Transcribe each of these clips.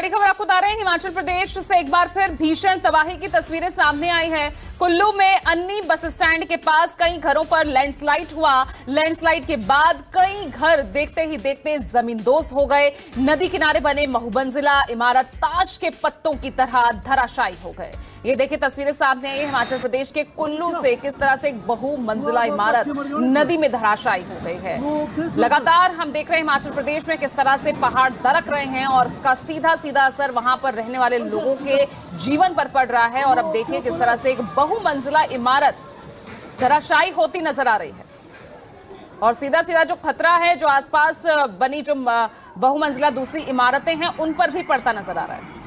बड़ी खबर आपको बता रहे हैं, हिमाचल प्रदेश से एक बार फिर भीषण तबाही की तस्वीरें सामने आई हैं। कुल्लू में अन्नी बस स्टैंड के पास कई घरों पर लैंडस्लाइड हुआ। लैंडस्लाइड के बाद कई घर देखते ही देखते जमींदोज हो गए। नदी किनारे बने बहुमंजिला इमारत ताश के पत्तों की तरह धराशायी हो गए। ये देखिए तस्वीरें सामने आई हिमाचल प्रदेश के कुल्लू से, किस तरह से एक बहुमंजिला इमारत नदी में धराशायी हो गई है। लगातार हम देख रहे हैं हिमाचल प्रदेश में किस तरह से पहाड़ दरक रहे हैं और इसका सीधा सीधा असर वहां पर रहने वाले लोगों के जीवन पर पड़ रहा है। और अब देखिए किस तरह से एक बहुमंजिला इमारत धराशायी होती नजर आ रही है और सीधा सीधा जो खतरा है, जो आसपास बनी जो बहुमंजिला दूसरी इमारतें हैं, उन पर भी पड़ता नजर आ रहा है।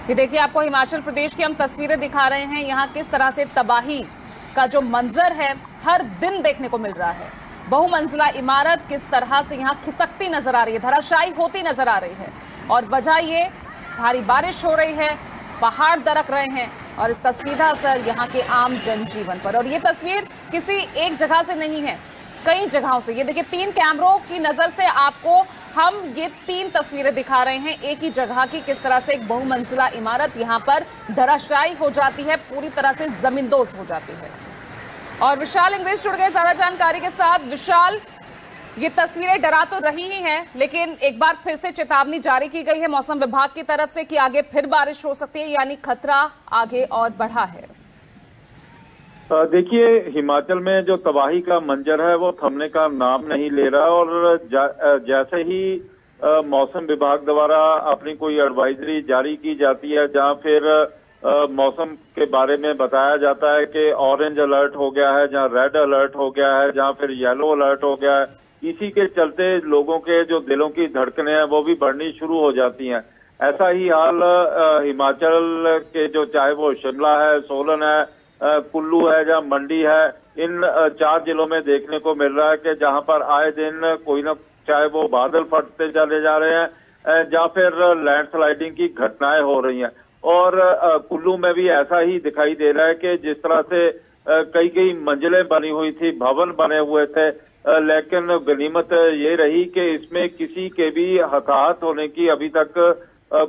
ये देखिए आपको हिमाचल प्रदेश की हम तस्वीरें दिखा रहे हैं। यहाँ किस तरह से तबाही का जो मंजर है हर दिन देखने को मिल रहा है। बहुमंजिला इमारत किस तरह से यहाँ खिसकती नजर आ रही है, धराशायी होती नजर आ रही है। और वजह ये भारी बारिश हो रही है, पहाड़ दरक रहे हैं और इसका सीधा असर यहाँ के आम जनजीवन पर। और ये तस्वीर किसी एक जगह से नहीं है, कई जगहों से। ये देखिए 3 कैमरों की नजर से आपको हम ये 3 तस्वीरें दिखा रहे हैं एक ही जगह की, किस तरह से एक बहुमंजिला इमारत यहाँ पर धराशायी हो जाती है, पूरी तरह से जमींदोज हो जाती है। और विशाल इंग्लिश जुड़ गए ज्यादा जानकारी के साथ। विशाल, ये तस्वीरें डरा तो रही ही हैं, लेकिन एक बार फिर से चेतावनी जारी की गई है मौसम विभाग की तरफ से कि आगे फिर बारिश हो सकती है, यानी खतरा आगे और बढ़ा है। देखिए, हिमाचल में जो तबाही का मंजर है वो थमने का नाम नहीं ले रहा। और जैसे ही मौसम विभाग द्वारा अपनी कोई एडवाइजरी जारी की जाती है, जहां फिर मौसम के बारे में बताया जाता है कि ऑरेंज अलर्ट हो गया है, जहां रेड अलर्ट हो गया है, जहां फिर येलो अलर्ट हो गया है, इसी के चलते लोगों के जो दिलों की धड़कनें हैं वो भी बढ़नी शुरू हो जाती हैं। ऐसा ही हाल हिमाचल के जो चाहे वो शिमला है, सोलन है, कुल्लू है, जहाँ मंडी है, इन 4 जिलों में देखने को मिल रहा है कि जहां पर आए दिन कोई ना, चाहे वो बादल फटते चले जा रहे हैं या फिर लैंडस्लाइडिंग की घटनाएं हो रही हैं। और कुल्लू में भी ऐसा ही दिखाई दे रहा है कि जिस तरह से कई मंजिलें बनी हुई थी, भवन बने हुए थे, लेकिन गनीमत ये रही कि इसमें किसी के भी हताहत होने की अभी तक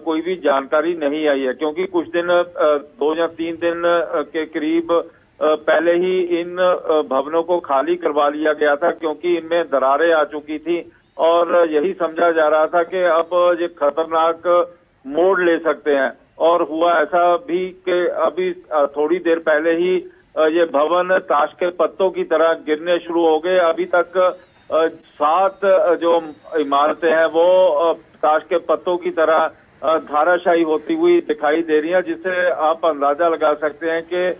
कोई भी जानकारी नहीं आई है। क्योंकि कुछ दिन 2 या 3 दिन के करीब पहले ही इन भवनों को खाली करवा लिया गया था, क्योंकि इनमें दरारें आ चुकी थी और यही समझा जा रहा था कि अब ये खतरनाक मोड़ ले सकते हैं। और हुआ ऐसा भी कि अभी थोड़ी देर पहले ही ये भवन ताश के पत्तों की तरह गिरने शुरू हो गए। अभी तक 7 जो इमारतें हैं वो ताश के पत्तों की तरह धराशायी होती हुई दिखाई दे रही है, जिससे आप अंदाजा लगा सकते हैं कि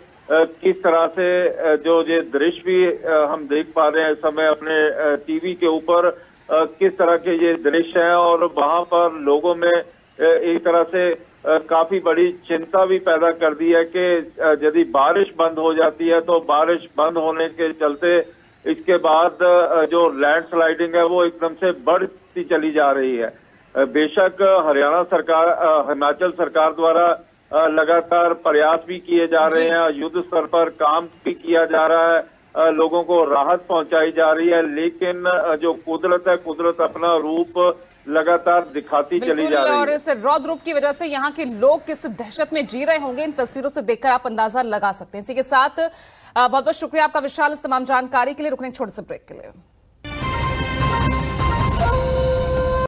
किस तरह से जो ये दृश्य भी हम देख पा रहे हैं इस समय अपने टीवी के ऊपर, किस तरह के ये दृश्य हैं। और वहां पर लोगों में एक तरह से काफी बड़ी चिंता भी पैदा कर दी है कि यदि बारिश बंद हो जाती है तो बारिश बंद होने के चलते इसके बाद जो लैंडस्लाइडिंग है वो एकदम से बढ़ती चली जा रही है। बेशक हरियाणा सरकार, हिमाचल सरकार द्वारा लगातार प्रयास भी किए जा रहे हैं, युद्ध स्तर पर काम भी किया जा रहा है, लोगों को राहत पहुंचाई जा रही है, लेकिन जो कुदरत है, कुदरत अपना रूप लगातार दिखाती चली जा रही है। और इस रौद्र रूप की वजह से यहाँ के लोग किस दहशत में जी रहे होंगे, इन तस्वीरों से देखकर आप अंदाजा लगा सकते हैं। इसी के साथ बहुत बहुत शुक्रिया आपका विशाल, इस तमाम जानकारी के लिए। रुकने छोटे से ब्रेक के लिए।